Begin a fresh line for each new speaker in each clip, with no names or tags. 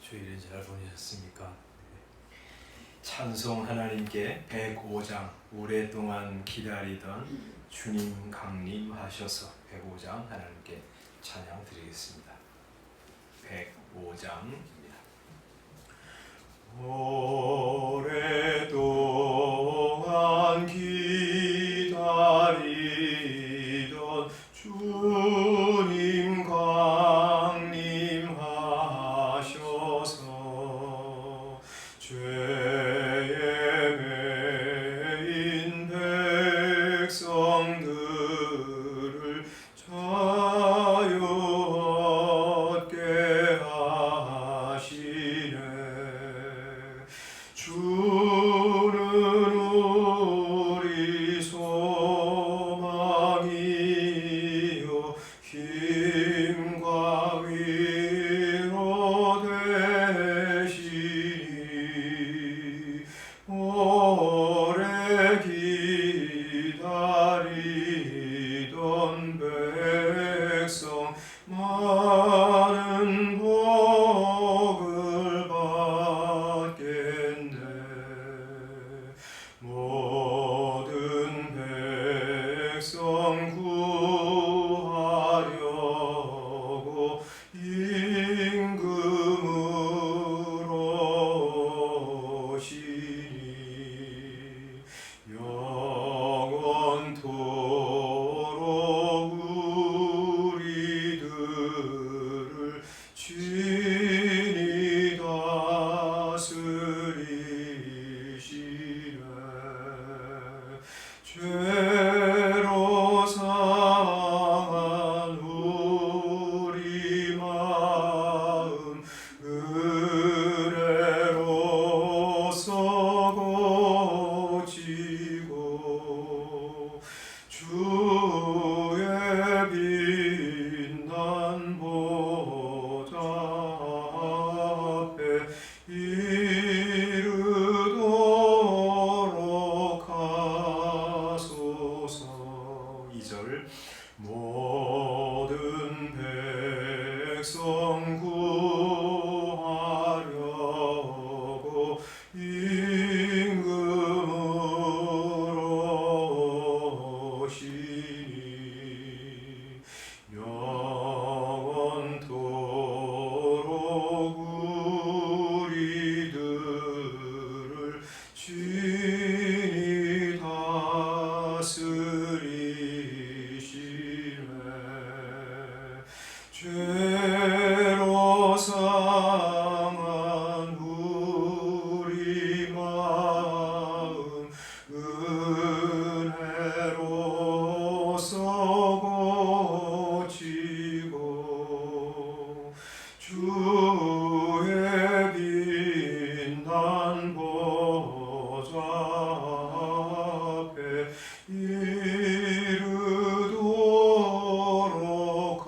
주일은 잘 보내셨습니까? 찬송 하나님께 105장 오랫동안 기다리던 주님 강림하셔서 105장 하나님께 찬양 드리겠습니다. 105장입니다. 오랫동안 기다리던 주님 강림하셔서 죄에 매인 백성들을 자유 얻게 하시네. 주는 우리 소망이요 힘과 위로 되시니 오래 기다리던 백성 많은 복을 받겠네. 모든 백성 구하려고 임금으로 오시니 영원토록 우리들을 친히 다스리시네. 죄로 상한 우리 마음 은혜로서 고치고 주의 빛난 보좌 앞에 이르도록 하소서. 2절 모든 백성 구하려고 임금으로 오시니 영원토록 우리들을 친히 다스리시네. 죄로 상한 우리 마음 은혜로서 고치고 주의 빛난 보좌 앞에 이르도록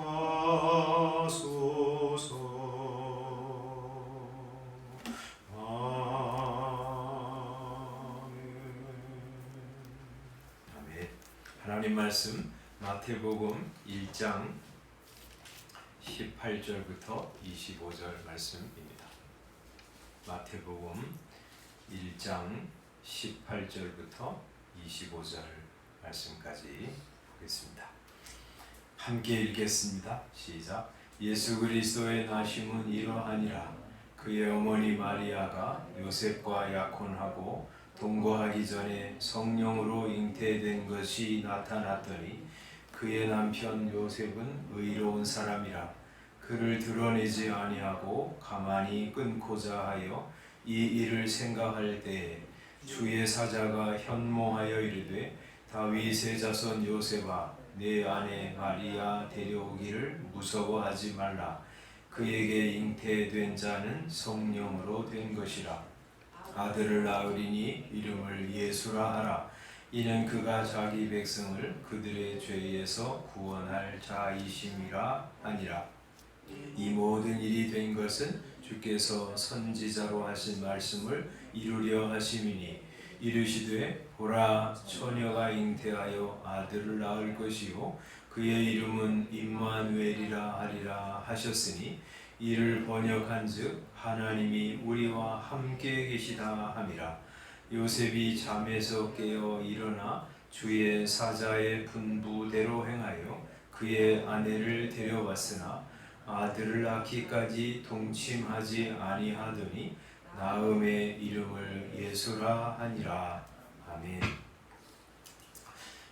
하소서. 아멘. 하나님 말씀 마태복음 1장 18절부터 25절 말씀입니다. 마태복음 1장 18절부터 25절 말씀까지 보겠습니다. 함께 읽겠습니다. 시작. 예수 그리스도의 나심은 이러하니라. 그의 어머니 마리아가 요셉과 약혼하고 동거하기 전에 성령으로 잉태된 것이 나타났더니 그의 남편 요셉은 의로운 사람이라 그를 드러내지 아니하고 가만히 끊고자 하여 이 일을 생각할 때에 주의 사자가 현모하여 이르되 다윗의 자손 요셉아 내 아내 마리아 데려오기를 무서워하지 말라. 그에게 잉태된 자는 성령으로 된 것이라. 아들을 낳으리니 이름을 예수라 하라. 이는 그가 자기 백성을 그들의 죄에서 구원할 자이심이라 하니라. 이 모든 일이 된 것은 주께서 선지자로 하신 말씀을 이루려 하심이니 이르시되 보라 처녀가 잉태하여 아들을 낳을 것이요 그의 이름은 임마누엘이라 하리라 하셨으니 이를 번역한즉 하나님이 우리와 함께 계시다 함이라. 요셉이 잠에서 깨어 일어나 주의 사자의 분부대로 행하여 그의 아내를 데려왔으나 아들을 낳기까지 동침하지 아니하더니 나음의 이름을 예수라 하니라. 아멘.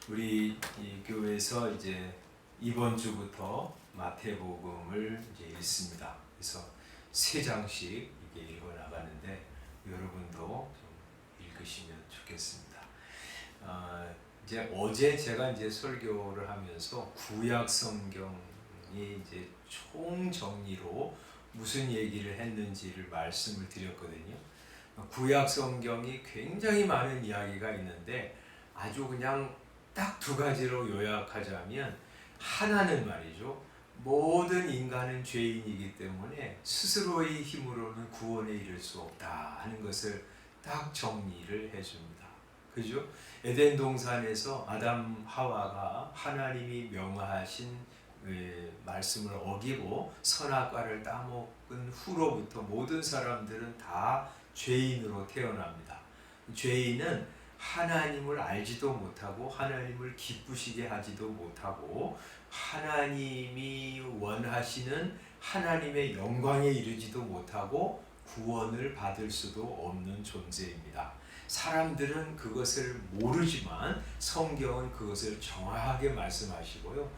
우리 이 교회에서 이제 이번 주부터 마태복음을 이제 읽습니다. 그래서 3장씩 이게 읽어 나가는데 여러분도 좀 읽으시면 좋겠습니다. 이제 어제 제가 이제 설교를 하면서 구약 성경이 이제 총 정리로 무슨 얘기를 했는지를 말씀을 드렸거든요. 구약 성경이 굉장히 많은 이야기가 있는데 아주 그냥 딱 2가지로 요약하자면, 하나는 말이죠, 모든 인간은 죄인이기 때문에 스스로의 힘으로는 구원에 이를 수 없다 하는 것을 딱 정리를 해줍니다. 그죠? 에덴 동산에서 아담 하와가 하나님이 명하신 말씀을 어기고 선악과를 따먹은 후로부터 모든 사람들은 다 죄인으로 태어납니다. 죄인은 하나님을 알지도 못하고 하나님을 기쁘시게 하지도 못하고 하나님이 원하시는 하나님의 영광에 이르지도 못하고 구원을 받을 수도 없는 존재입니다. 사람들은 그것을 모르지만 성경은 그것을 정확하게 말씀하시고요.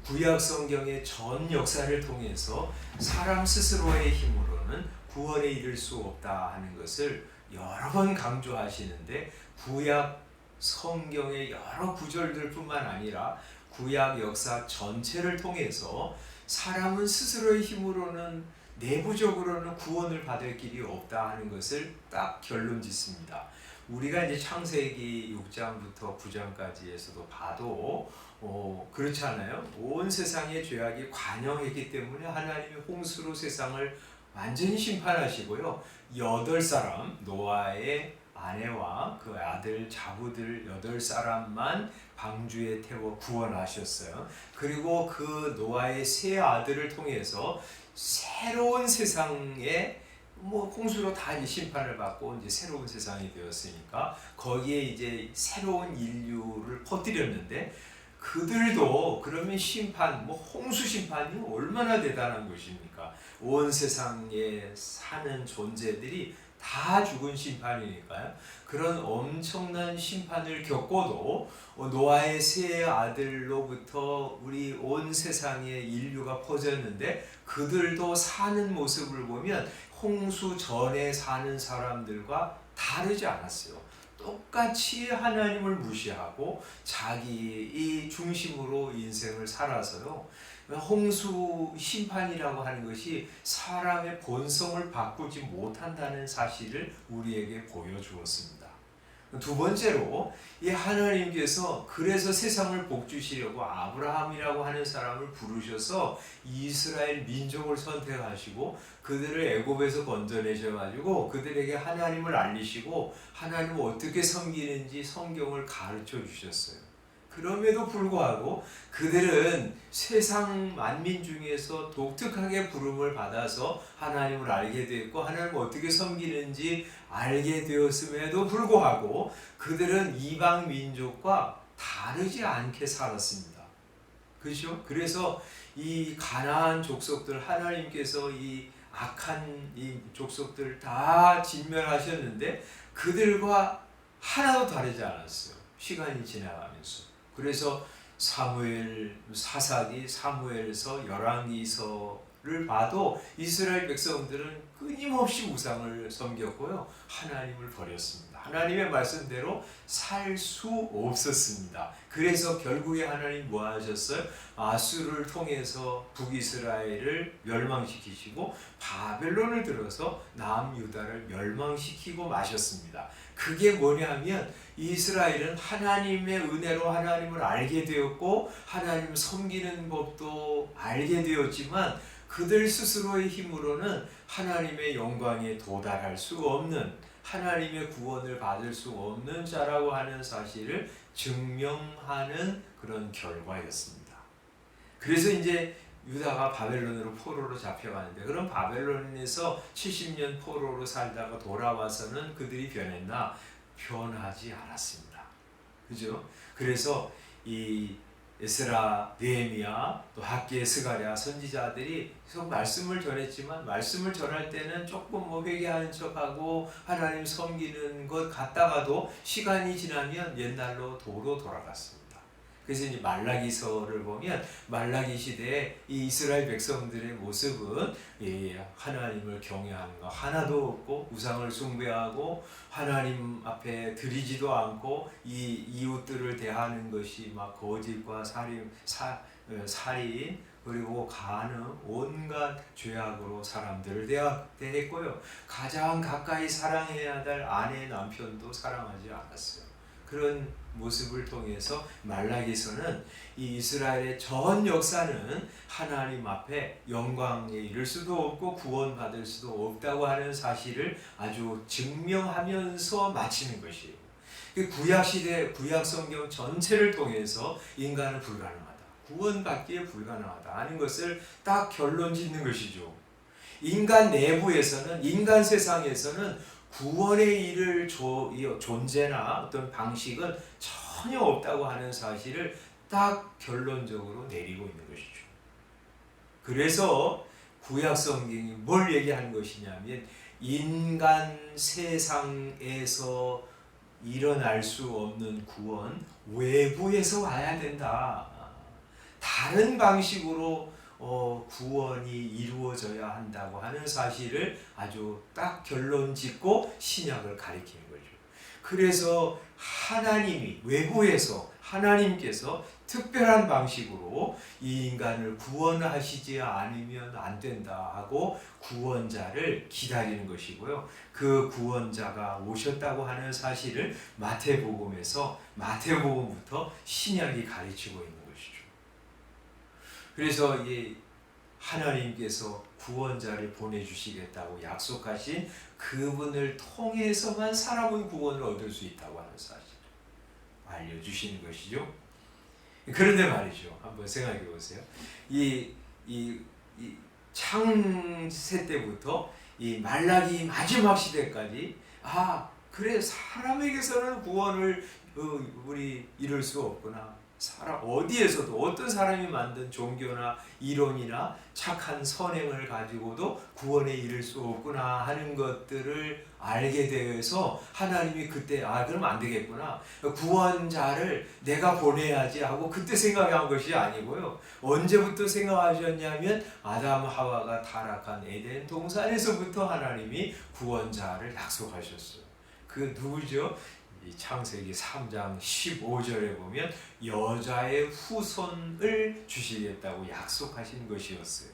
구약 성경의 전 역사를 통해서 사람 스스로의 힘으로는 구원에 이를 수 없다 하는 것을 여러 번 강조하시는데, 구약 성경의 여러 구절들 뿐만 아니라 구약 역사 전체를 통해서 사람은 스스로의 힘으로는 내부적으로는 구원을 받을 길이 없다 하는 것을 딱 결론 짓습니다. 우리가 이제 창세기 6장부터 9장까지에서도 봐도 그렇잖아요. 온 세상의 죄악이 관영했기 때문에 하나님이 홍수로 세상을 완전히 심판하시고요. 8사람, 노아의 아내와 그 아들 자부들 8사람만 방주에 태워 구원하셨어요. 그리고 그 노아의 3아들을 통해서 새로운 세상에 홍수로 다 이제 심판을 받고 이제 새로운 세상이 되었으니까 거기에 이제 새로운 인류를 퍼뜨렸는데, 그들도 그러면 심판, 홍수 심판이 얼마나 대단한 것입니까? 온 세상에 사는 존재들이 다 죽은 심판이니까요. 그런 엄청난 심판을 겪고도 노아의 3아들로부터 우리 온 세상에 인류가 퍼졌는데, 그들도 사는 모습을 보면 홍수 전에 사는 사람들과 다르지 않았어요. 똑같이 하나님을 무시하고 자기 중심으로 인생을 살아서요. 홍수 심판이라고 하는 것이 사람의 본성을 바꾸지 못한다는 사실을 우리에게 보여주었습니다. 2번째로, 이 하나님께서 그래서 세상을 복주시려고 아브라함이라고 하는 사람을 부르셔서 이스라엘 민족을 선택하시고 그들을 애굽에서 건져내셔가지고 그들에게 하나님을 알리시고 하나님을 어떻게 섬기는지 성경을 가르쳐 주셨어요. 그럼에도 불구하고 그들은 세상 만민 중에서 독특하게 부름을 받아서 하나님을 알게 되었고 하나님을 어떻게 섬기는지 알게 되었음에도 불구하고 그들은 이방 민족과 다르지 않게 살았습니다. 그렇죠? 그래서 이 가나안 족속들, 하나님께서 이 악한 이 족속들 다 진멸하셨는데 그들과 하나도 다르지 않았어요. 시간이 지나가면서. 그래서 사무엘 사사기, 사무엘서, 열왕기서를 봐도 이스라엘 백성들은 끊임없이 우상을 섬겼고요. 하나님을 버렸습니다. 하나님의 말씀대로 살 수 없었습니다. 그래서 결국에 하나님 뭐 하셨어요? 아수르를 통해서 북이스라엘을 멸망시키시고 바벨론을 들어서 남유다를 멸망시키고 마셨습니다. 그게 뭐냐면 이스라엘은 하나님의 은혜로 하나님을 알게 되었고 하나님을 섬기는 법도 알게 되었지만 그들 스스로의 힘으로는 하나님의 영광에 도달할 수 없는, 하나님의 구원을 받을 수 없는 자라고 하는 사실을 증명하는 그런 결과였습니다. 그래서 이제 유다가 바벨론으로 포로로 잡혀가는데, 그럼 바벨론에서 70년 포로로 살다가 돌아와서는 그들이 변했나? 변하지 않았습니다. 그죠? 그래서 이 에스라, 느헤미야, 또 학기야, 스가랴 선지자들이 계속 말씀을 전했지만, 말씀을 전할 때는 조금 회개하는 척하고 하나님 섬기는 것 같다가도 시간이 지나면 옛날로 도로 돌아갔습니다. 그래서 이제 말라기서를 보면 말라기 시대에 이 이스라엘 백성들의 모습은 하나님을 경외하는 거 하나도 없고, 우상을 숭배하고 하나님 앞에 드리지도 않고, 이 이웃들을 대하는 것이 막 거짓과 살인 그리고 간음, 온갖 죄악으로 사람들을 대했고요. 가장 가까이 사랑해야 될 아내, 남편도 사랑하지 않았어요. 그런 모습을 통해서 말라기서는 이 이스라엘의 전 역사는 하나님 앞에 영광에 이를 수도 없고 구원받을 수도 없다고 하는 사실을 아주 증명하면서 마치는 것이에요. 구약시대, 구약성경 전체를 통해서 인간은 불가능하다, 구원받기에 불가능하다 하는 것을 딱 결론 짓는 것이죠. 인간 내부에서는, 인간 세상에서는 구원에 이를 존재나 어떤 방식은 전혀 없다고 하는 사실을 딱 결론적으로 내리고 있는 것이죠. 그래서 구약 성경이 뭘 얘기하는 것이냐면, 인간 세상에서 일어날 수 없는 구원, 외부에서 와야 된다. 다른 방식으로 구원이 이루어져야 한다고 하는 사실을 아주 딱 결론 짓고 신약을 가리키는 거죠. 그래서 하나님이, 외부에서 하나님께서 특별한 방식으로 이 인간을 구원하시지 않으면 안 된다 하고 구원자를 기다리는 것이고요. 그 구원자가 오셨다고 하는 사실을 마태복음부터 신약이 가르치고 있는 것이죠. 그래서 이 하나님께서 구원자를 보내주시겠다고 약속하신 그분을 통해서만 사람은 구원을 얻을 수 있다고 하는 사실을 알려주시는 것이죠. 그런데 말이죠, 한번 생각해 보세요. 이 창세 때부터 이 말라기 마지막 시대까지, 그래, 사람에게서는 구원을 우리 이룰 수 없구나. 어디에서도 어떤 사람이 만든 종교나 이론이나 착한 선행을 가지고도 구원에 이를 수 없구나 하는 것들을 알게 되어서 하나님이 그때 그럼 안 되겠구나, 구원자를 내가 보내야지 하고 그때 생각한 것이 아니고요. 언제부터 생각하셨냐면 아담 하와가 타락한 에덴 동산에서부터 하나님이 구원자를 약속하셨어요. 그 누구죠? 이 창세기 3장 15절에 보면 여자의 후손을 주시겠다고 약속하신 것이었어요.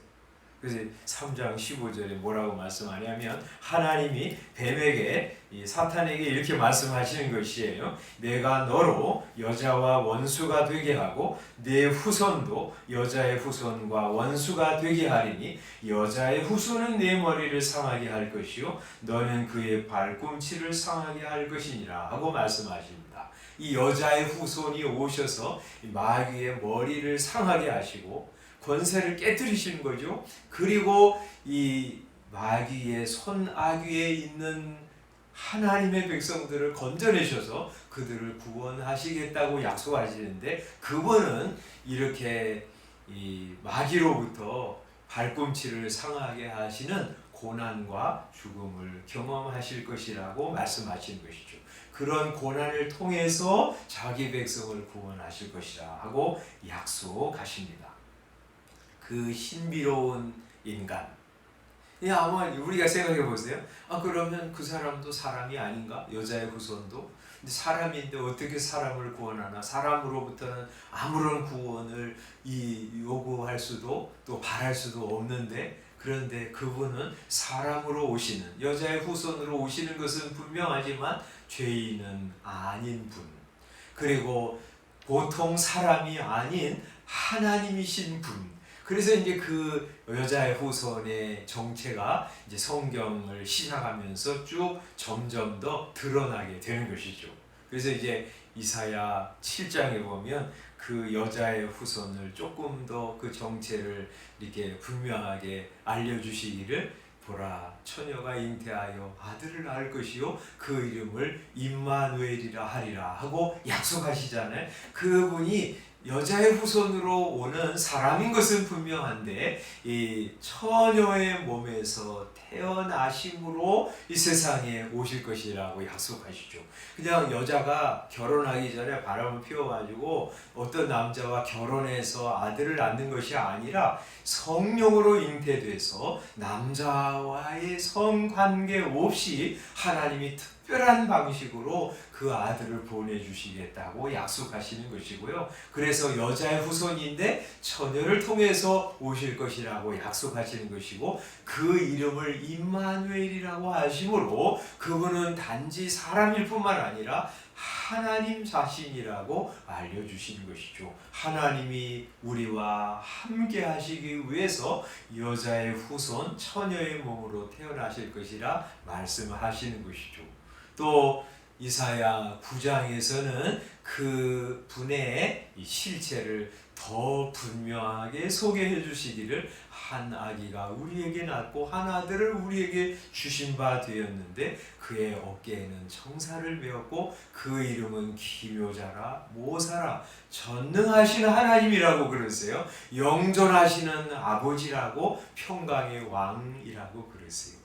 그래서 3장 15절에 뭐라고 말씀하냐면, 하나님이 뱀에게, 사탄에게 이렇게 말씀하시는 것이에요. 내가 너로 여자와 원수가 되게 하고 내 후손도 여자의 후손과 원수가 되게 하리니 여자의 후손은 내 머리를 상하게 할 것이요 너는 그의 발꿈치를 상하게 할 것이니라 하고 말씀하십니다. 이 여자의 후손이 오셔서 마귀의 머리를 상하게 하시고 권세를 깨뜨리시는 거죠. 그리고 이 마귀의 손아귀에 있는 하나님의 백성들을 건져내셔서 그들을 구원하시겠다고 약속하시는데, 그분은 이렇게 이 마귀로부터 발꿈치를 상하게 하시는 고난과 죽음을 경험하실 것이라고 말씀하시는 것이죠. 그런 고난을 통해서 자기 백성을 구원하실 것이라 하고 약속하십니다. 그 신비로운 인간, 아마 우리가 생각해 보세요. 그러면 그 사람도 사람이 아닌가? 여자의 후손도 사람인데 어떻게 사람을 구원하나? 사람으로부터는 아무런 구원을 요구할 수도 또 바랄 수도 없는데, 그런데 그분은 사람으로 오시는, 여자의 후손으로 오시는 것은 분명하지만 죄인은 아닌 분, 그리고 보통 사람이 아닌 하나님이신 분. 그래서 이제 그 여자의 후손의 정체가 이제 성경을 시작하면서 쭉 점점 더 드러나게 되는 것이죠. 그래서 이제 이사야 7장에 보면 그 여자의 후손을 조금 더 그 정체를 이렇게 분명하게 알려주시기를, 보라 처녀가 잉태하여 아들을 낳을 것이요 그 이름을 임마누엘이라 하리라 하고 약속하시잖아요. 그분이 여자의 후손으로 오는 사람인 것은 분명한데 이 처녀의 몸에서 태어나심으로 이 세상에 오실 것이라고 약속하시죠. 그냥 여자가 결혼하기 전에 바람을 피워가지고 어떤 남자와 결혼해서 아들을 낳는 것이 아니라 성령으로 잉태돼서 남자와의 성관계 없이 하나님이 특별한 방식으로 그 아들을 보내주시겠다고 약속하시는 것이고요. 그래서 여자의 후손인데 처녀를 통해서 오실 것이라고 약속하시는 것이고, 그 이름을 임마누엘이라고 하심으로 그분은 단지 사람일 뿐만 아니라 하나님 자신이라고 알려주시는 것이죠. 하나님이 우리와 함께 하시기 위해서 여자의 후손 처녀의 몸으로 태어나실 것이라 말씀하시는 것이죠. 또 이사야 9장에서는 그 분의 실체를 더 분명하게 소개해 주시기를, 한 아기가 우리에게 낳고 한 아들을 우리에게 주신 바 되었는데 그의 어깨에는 청사를 메었고 그 이름은 기묘자라 모사라 전능하신 하나님이라고 그러세요. 영존하시는 아버지라고 평강의 왕이라고 그러세요.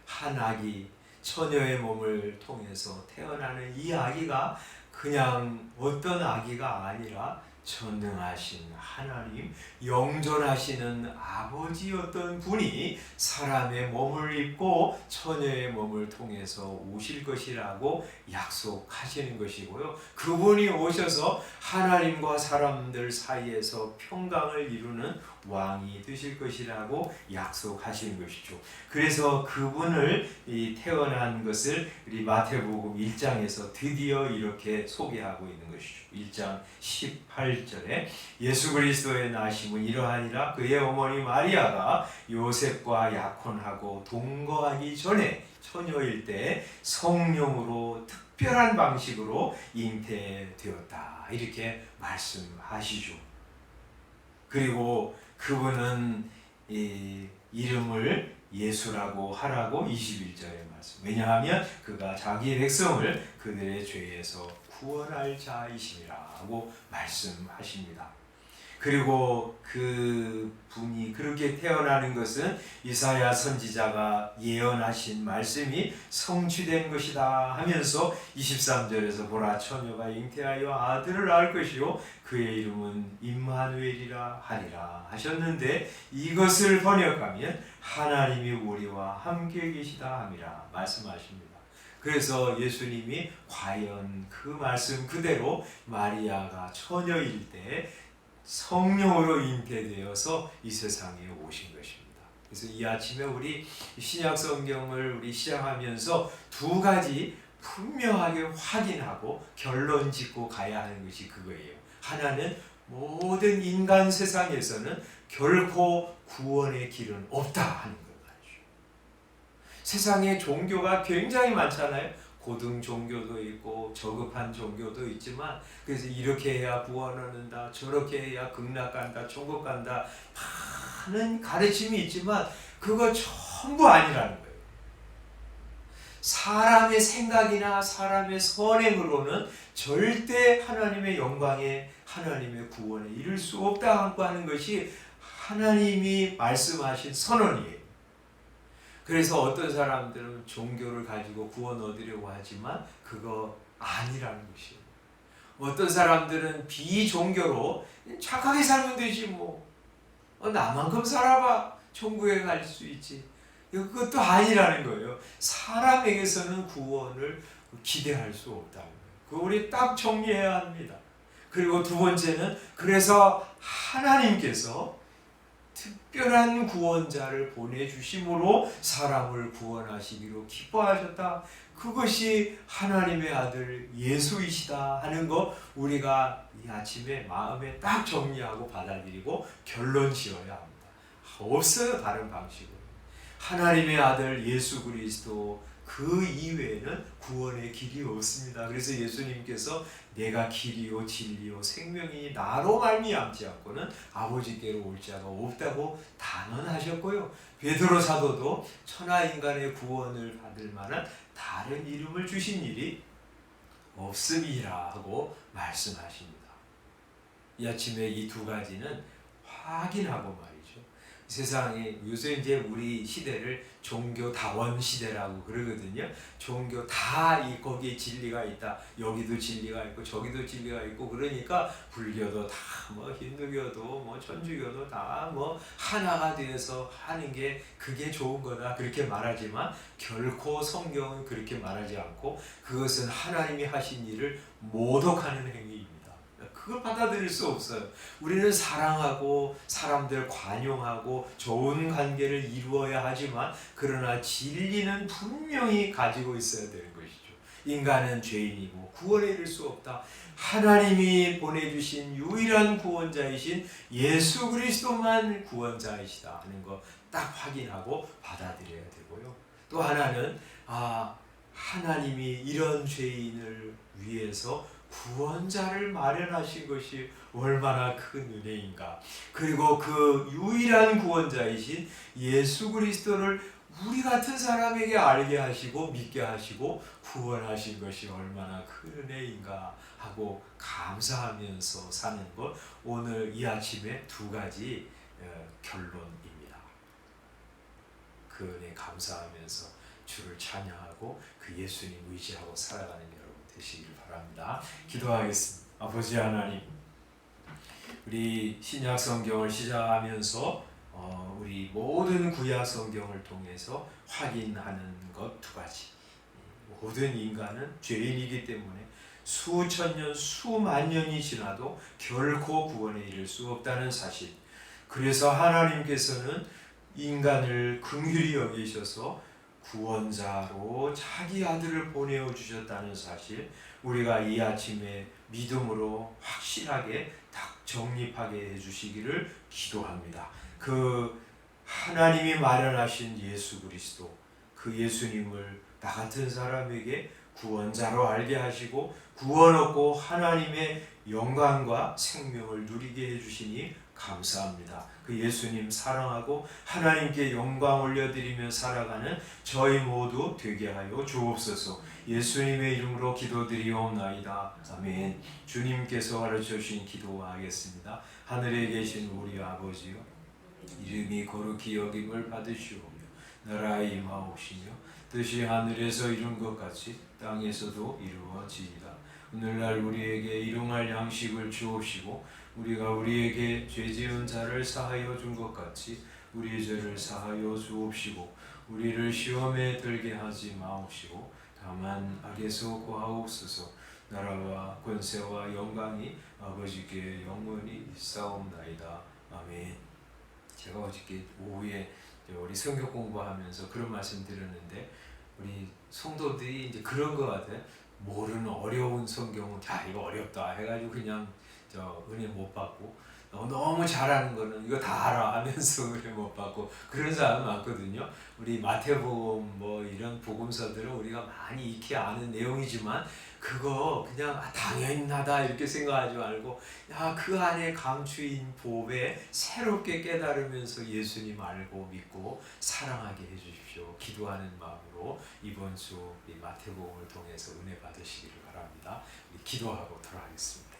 한 아기, 처녀의 몸을 통해서 태어나는 이 아기가 그냥 어떤 아기가 아니라 전능하신 하나님, 영존하시는 아버지였던 분이 사람의 몸을 입고 처녀의 몸을 통해서 오실 것이라고 약속하시는 것이고요. 그분이 오셔서 하나님과 사람들 사이에서 평강을 이루는 왕이 되실 것이라고 약속하시는 것이죠. 그래서 그분을 태어난 것을 우리 마태복음 1장에서 드디어 이렇게 소개하고 있는 것이죠. 1장 18절에 예수 그리스도의 나심은 이러하니라 그의 어머니 마리아가 요셉과 약혼하고 동거하기 전에 처녀일 때 성령으로 특별한 방식으로 잉태되었다, 이렇게 말씀하시죠. 그리고 그분은 이 이름을 예수라고 하라고 21절에 말씀. 왜냐하면 그가 자기 백성을 그들의 죄에서 구원할 자이심이라고 말씀하십니다. 그리고 그 분이 그렇게 태어나는 것은 이사야 선지자가 예언하신 말씀이 성취된 것이다 하면서 23절에서 보라 처녀가 잉태하여 아들을 낳을 것이요 그의 이름은 임마누엘이라 하리라 하셨는데, 이것을 번역하면 하나님이 우리와 함께 계시다 함이라 말씀하십니다. 그래서 예수님이 과연 그 말씀 그대로 마리아가 처녀일 때 성령으로 잉태되어서 이 세상에 오신 것입니다. 그래서 이 아침에 우리 신약 성경을 우리 시작하면서 두 가지 분명하게 확인하고 결론 짓고 가야 하는 것이 그거예요. 하나는 모든 인간 세상에서는 결코 구원의 길은 없다 하는 것. 세상에 종교가 굉장히 많잖아요. 고등 종교도 있고 저급한 종교도 있지만, 그래서 이렇게 해야 구원 얻는다, 저렇게 해야 극락 간다, 천국 간다, 많은 가르침이 있지만 그거 전부 아니라는 거예요. 사람의 생각이나 사람의 선행으로는 절대 하나님의 영광에, 하나님의 구원에 이를 수 없다고 하는 것이 하나님이 말씀하신 선언이에요. 그래서 어떤 사람들은 종교를 가지고 구원 얻으려고 하지만 그거 아니라는 것이에요. 어떤 사람들은 비종교로 착하게 살면 되지 뭐, 나만큼 살아봐 천국에 갈 수 있지, 그것도 아니라는 거예요. 사람에게서는 구원을 기대할 수 없다는 거예요. 그거 우리 딱 정리해야 합니다. 그리고 두 번째는, 그래서 하나님께서 특별한 구원자를 보내주심으로 사람을 구원하시기로 기뻐하셨다. 그것이 하나님의 아들 예수이시다 하는 거 우리가 이 아침에 마음에 딱 정리하고 받아들이고 결론 지어야 합니다. 없어요 다른 방식으로. 하나님의 아들 예수 그리스도 그 이외에는 구원의 길이 없습니다. 그래서 예수님께서 내가 길이요 진리요 생명이 나로 말미암지 않고는 아버지께로 올 자가 없다고 단언하셨고요. 베드로 사도도 천하 인간의 구원을 받을 만한 다른 이름을 주신 일이 없음이라 하고 말씀하십니다. 이 아침에 이 두 가지는 확인하고 말이죠. 세상에 요새 이제 우리 시대를 종교다원 시대라고 그러거든요. 종교 다 거기에 진리가 있다. 여기도 진리가 있고 저기도 진리가 있고 그러니까 불교도 다 뭐 힌두교도 뭐 천주교도 다 뭐 하나가 되어서 하는 게 그게 좋은 거다 그렇게 말하지만 결코 성경은 그렇게 말하지 않고 그것은 하나님이 하신 일을 모독하는 행위입니다. 그걸 받아들일 수 없어요. 우리는 사랑하고 사람들 관용하고 좋은 관계를 이루어야 하지만 그러나 진리는 분명히 가지고 있어야 되는 것이죠. 인간은 죄인이고 구원에 이를 수 없다. 하나님이 보내주신 유일한 구원자이신 예수 그리스도만 구원자이시다 하는 거 딱 확인하고 받아들여야 되고요. 또 하나는 하나님이 이런 죄인을 위해서 구원자를 마련하신 것이 얼마나 큰 은혜인가. 그리고 그 유일한 구원자이신 예수 그리스도를 우리 같은 사람에게 알게 하시고 믿게 하시고 구원하신 것이 얼마나 큰 은혜인가 하고 감사하면서 사는 것, 오늘 이 아침에 두 가지 결론입니다. 그 은혜 감사하면서 주를 찬양하고 그 예수님 의지하고 살아가는 여러분 되시기를 바랍니다. 기도하겠습니다. 아버지 하나님, 우리 신약 성경을 시작하면서 우리 모든 구약 성경을 통해서 확인하는 것 두 가지. 모든 인간은 죄인이기 때문에 수천 년, 수만 년이 지나도 결코 구원에 이를 수 없다는 사실. 그래서 하나님께서는 인간을 긍휼히 여기셔서 구원자로 자기 아들을 보내어 주셨다는 사실, 우리가 이 아침에 믿음으로 확실하게 딱 정립하게 해주시기를 기도합니다. 그 하나님이 마련하신 예수 그리스도, 그 예수님을 나 같은 사람에게 구원자로 알게 하시고 구원 얻고 하나님의 영광과 생명을 누리게 해주시니 감사합니다. 그 예수님 사랑하고 하나님께 영광 올려드리며 살아가는 저희 모두 되게 하여 주옵소서. 예수님의 이름으로 기도드리옵나이다. 아멘. 주님께서 가르쳐 주신 기도하겠습니다. 하늘에 계신 우리 아버지요, 이름이 거룩히 여김을 받으시오며 나라의 임하옵시며 뜻이 하늘에서 이룬 것 같이 땅에서도 이루어지이다. 오늘날 우리에게 일용할 양식을 주옵시고 우리가 우리에게 죄지은 자를 사하여 준 것 같이 우리의 죄를 사하여 주옵시고 우리를 시험에 들게 하지 마옵시고 다만 악에서 구하옵소서. 나라와 권세와 영광이 아버지께 영원히 있사옵나이다. 아멘. 제가 어저께 오후에 우리 성경 공부하면서 그런 말씀 드렸는데 우리 성도들이 이제 그런 거 같아요. 모르는 어려운 성경은 이거 어렵다 해가지고 그냥 은혜 못 받고, 너무 잘하는 거는 이거 다 알아 하면서 은혜 못 받고 그런 사람 많거든요. 우리 마태복음 뭐 이런 복음서들은 우리가 많이 익히 아는 내용이지만 그거 그냥 당연하다 이렇게 생각하지 말고 그 안에 감추인 복에 새롭게 깨달으면서 예수님 알고 믿고 사랑하게 해주십시오. 기도하는 마음으로 이번 주 우리 마태복음을 통해서 은혜 받으시기를 바랍니다. 우리 기도하고 돌아가겠습니다.